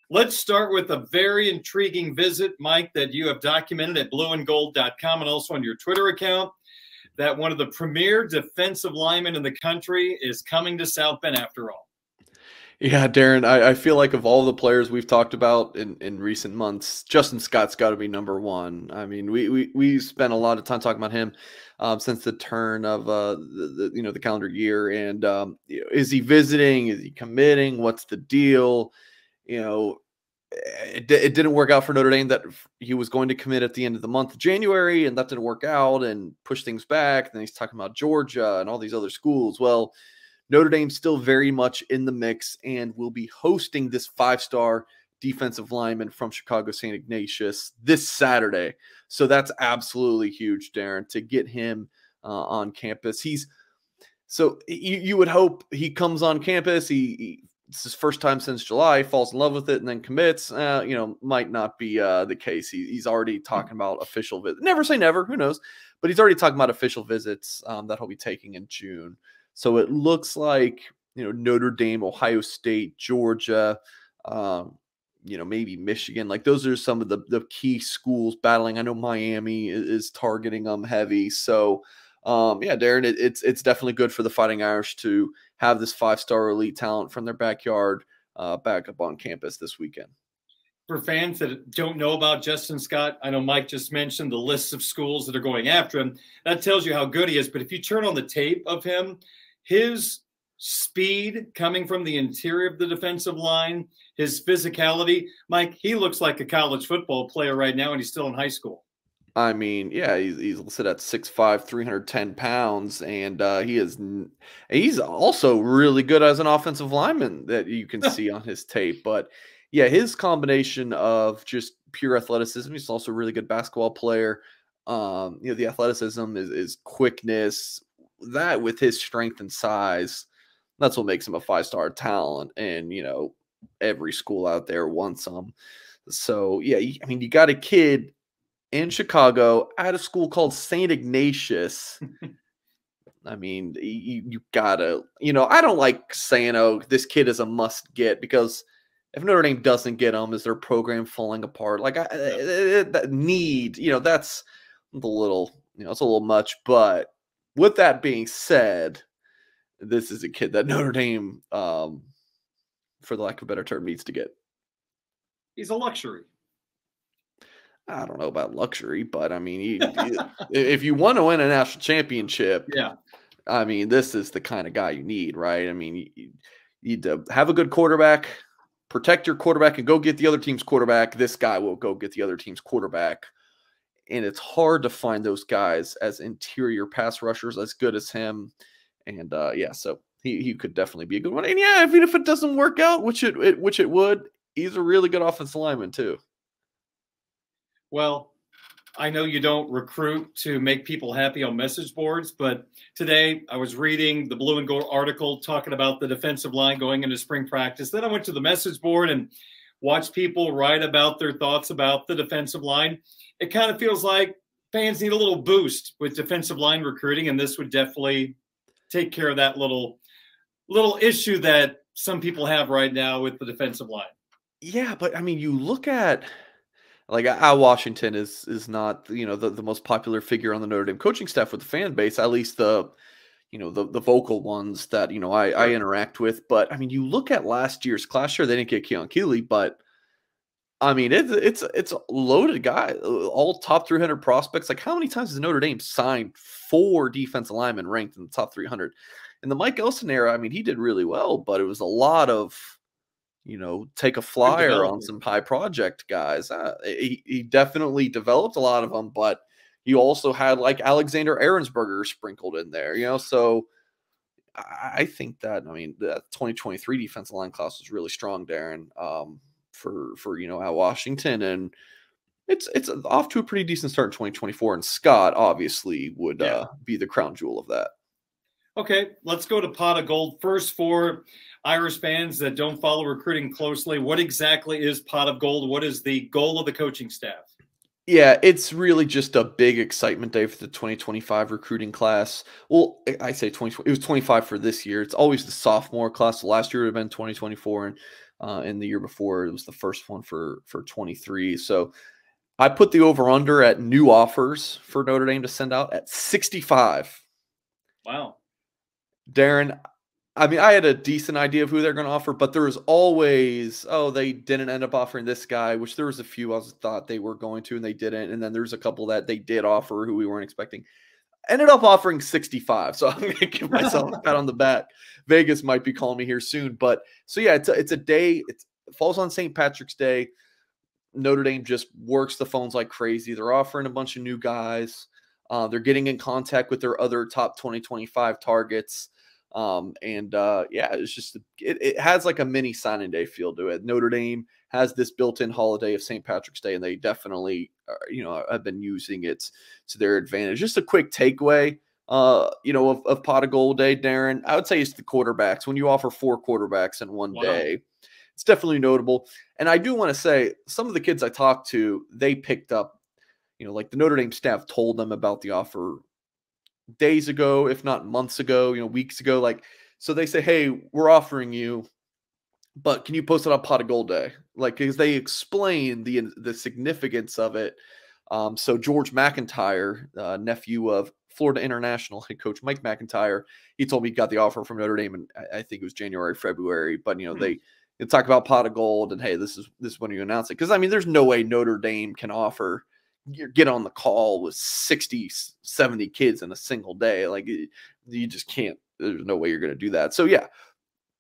Let's start with a very intriguing visit, Mike, that you have documented at blueandgold.com and also on your Twitter account, that one of the premier defensive linemen in the country is coming to South Bend after all. Yeah, Darren, I feel like of all the players we've talked about in recent months, Justin Scott's got to be number one. I mean, we spent a lot of time talking about him since the turn of the calendar year. And is he visiting? Is he committing? What's the deal? You know, it didn't work out for Notre Dame that he was going to commit at the end of the month of January, and that didn't work out and push things back. And then he's talking about Georgia and all these other schools. Well, Notre Dame's still very much in the mix and will be hosting this five-star defensive lineman from Chicago St. Ignatius this Saturday. So that's absolutely huge, Darren, to get him on campus. You would hope he comes on campus. It's his first time since July, falls in love with it, and then commits. Might not be the case. He's already talking about official visits. Never say never, who knows? But he's already talking about official visits that he'll be taking in June. So it looks like, Notre Dame, Ohio State, Georgia, maybe Michigan. Like those are some of the key schools battling. I know Miami is targeting them heavy. So, Darren, it's definitely good for the Fighting Irish to have this five-star elite talent from their backyard back up on campus this weekend. For fans that don't know about Justin Scott, I know Mike just mentioned the lists of schools that are going after him. That tells you how good he is. But if you turn on the tape of him, his speed coming from the interior of the defensive line, his physicality, Mike, he looks like a college football player right now, and he's still in high school. I mean, yeah, he's listed at 6'5", 310 pounds, and he's also really good as an offensive lineman that you can see on his tape. But yeah, his combination of just pure athleticism, he's also a really good basketball player. The athleticism is quickness. That with his strength and size, that's what makes him a five-star talent. And, every school out there wants him. So, yeah, you got a kid in Chicago at a school called St. Ignatius. You gotta, I don't like saying, oh, this kid is a must get, because if Notre Dame doesn't get him, is their program falling apart? Like that need, that's it's a little much. But with that being said, this is a kid that Notre Dame, for the lack of a better term, needs to get. He's a luxury. I don't know about luxury, but if you want to win a national championship, this is the kind of guy you need, right? You need to have a good quarterback, protect your quarterback, and go get the other team's quarterback. This guy will go get the other team's quarterback. And it's hard to find those guys as interior pass rushers as good as him. And so he could definitely be a good one. And yeah, even if it doesn't work out, which it would, he's a really good offensive lineman too. Well, I know you don't recruit to make people happy on message boards, but today I was reading the Blue and Gold article talking about the defensive line going into spring practice. Then I went to the message board and watched people write about their thoughts about the defensive line. It kind of feels like fans need a little boost with defensive line recruiting, and this would definitely take care of that little issue that some people have right now with the defensive line. Yeah, but you look at, like, Al Washington is not the most popular figure on the Notre Dame coaching staff with the fan base, at least the vocal ones that I interact with. But you look at last year's class. Sure, they didn't get Keon Keeley, but it's a loaded guy, all top 300 prospects. Like, how many times has Notre Dame signed 4 defensive linemen ranked in the top 300? In the Mike Elston era, he did really well, but it was a lot of, take a flyer on some high project guys. He definitely developed a lot of them, but you also had like Alexander Ahrensberger sprinkled in there, so I think that, the 2023 defensive line class was really strong, Darren, for Al Washington, and it's off to a pretty decent start in 2024, and Scott obviously would be the crown jewel of that. Okay, let's go to Pot of Gold. First, for Irish fans that don't follow recruiting closely, what exactly is Pot of Gold? What is the goal of the coaching staff? Yeah, it's really just a big excitement day for the 2025 recruiting class. Well, I say 2020, it was 25 for this year. It's always the sophomore class. Last year would have been 2024, and the year before it was the first one for 23. So I put the over under at new offers for Notre Dame to send out at 65. Wow. Darren, I mean, I had a decent idea of who they're going to offer, but there was always, oh, they didn't end up offering this guy, which there was a few I thought they were going to, and they didn't. And then there's a couple that they did offer who we weren't expecting. Ended up offering 65. So I'm going to give myself a pat on the back. Vegas might be calling me here soon. But so, yeah, it's a day. It falls on St. Patrick's Day. Notre Dame just works the phones like crazy. They're offering a bunch of new guys. They're getting in contact with their other top 2025 targets. Yeah, it's just it has like a mini signing day feel to it. Notre Dame has this built-in holiday of St. Patrick's Day, and they definitely have been using it to their advantage. Just a quick takeaway, of Pot of Gold Day, Darren. I would say it's the quarterbacks. When you offer 4 quarterbacks in one day, it's definitely notable. And I do want to say some of the kids I talked to, they picked up, like the Notre Dame staff told them about the offer days ago, if not months ago, weeks ago. Like, so they say, hey, we're offering you, but can you post it on Pot of Gold Day? Like, because they explain the significance of it. So George McIntyre, nephew of Florida International head coach Mike McIntyre, he told me he got the offer from Notre Dame, and I think it was January, February. But they talk about Pot of Gold, and hey, this is when you announce it. Because I mean, there's no way Notre Dame can offer get on the call with 60, 70 kids in a single day. Like, you just can't. There's no way you're going to do that. So yeah,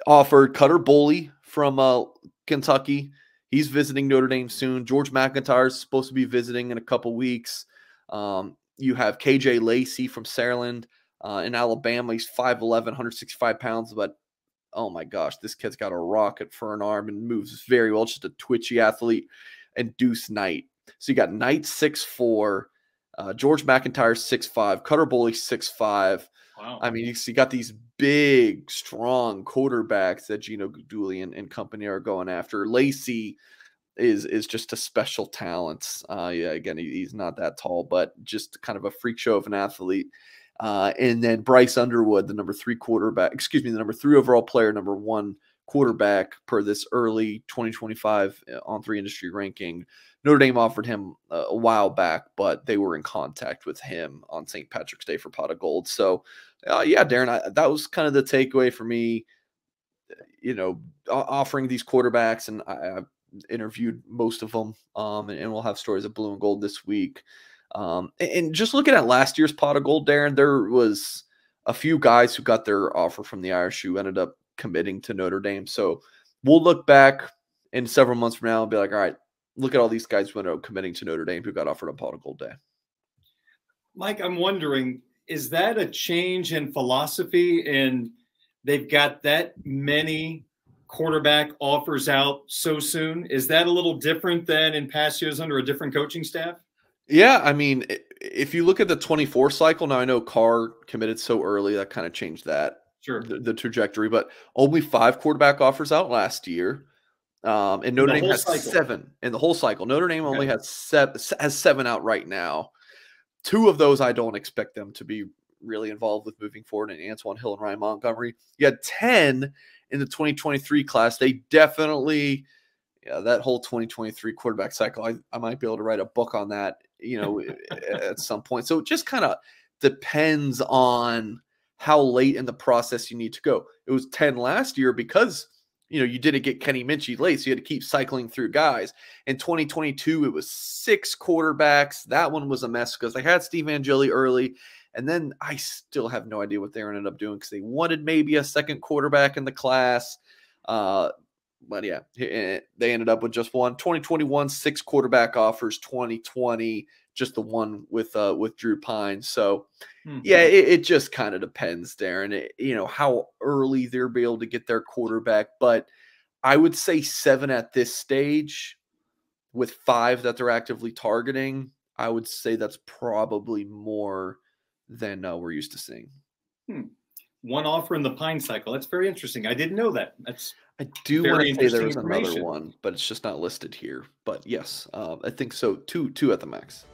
offered Cutter Boley from Kentucky. He's visiting Notre Dame soon. George McIntyre is supposed to be visiting in a couple weeks. You have KJ Lacey from Maryland in Alabama. He's 5'11", 165 pounds, but oh my gosh, this kid's got a rocket for an arm and moves very well. Just a twitchy athlete. And Deuce Knight. So you got Knight 6'4", George McIntyre 6'5", Cutter Boley 6'5". Wow. I mean, you got these big, strong quarterbacks that Gino Guidugli and company are going after. Lacey is just a special talent. Again, he's not that tall, but just kind of a freak show of an athlete. And then Bryce Underwood, the number 3 overall player, number 1 quarterback per this early 2025 On3 industry ranking. Notre Dame offered him a while back, but they were in contact with him on St. Patrick's Day for Pot of Gold. So, yeah, Darren, that was kind of the takeaway for me, offering these quarterbacks, and I interviewed most of them, and we'll have stories of blue and gold this week. And just looking at last year's Pot of Gold, Darren, there was a few guys who got their offer from the Irish who ended up committing to Notre Dame. So we'll look back in several months from now and be like, all right, look at all these guys who ended up committing to Notre Dame who got offered on Pot of Gold Day. Mike, I'm wondering, is that a change in philosophy, and they've got that many quarterback offers out so soon? Is that a little different than in past years under a different coaching staff? Yeah, I mean, if you look at the 24 cycle, now I know Carr committed so early, that kind of changed that, Sure, the trajectory, but only 5 quarterback offers out last year. And Notre Dame has 7 in the whole cycle. Notre Dame only has 7 out right now. 2 of those I don't expect them to be really involved with moving forward, and Antoine Hill and Ryan Montgomery. You had 10 in the 2023 class. They definitely, that whole 2023 quarterback cycle, I might be able to write a book on that, at some point. So it just kind of depends on how late in the process you need to go. It was 10 last year because you didn't get Kenny Minchey late, so you had to keep cycling through guys. In 2022, it was 6 quarterbacks. That one was a mess because they had Steve Angeli early, and then I still have no idea what they ended up doing because they wanted maybe a second quarterback in the class. But yeah, they ended up with just one. 2021, 6 quarterback offers. 2020, just the one with Drew Pine. So yeah, it just kind of depends, Darren. How early they'll be able to get their quarterback. But I would say 7 at this stage, with 5 that they're actively targeting. I would say that's probably more than we're used to seeing. one offer in the Pine cycle. That's very interesting. I didn't know that. That's I do want very to say there interesting was another information. one, but it's just not listed here. But yes, I think so. Two at the max.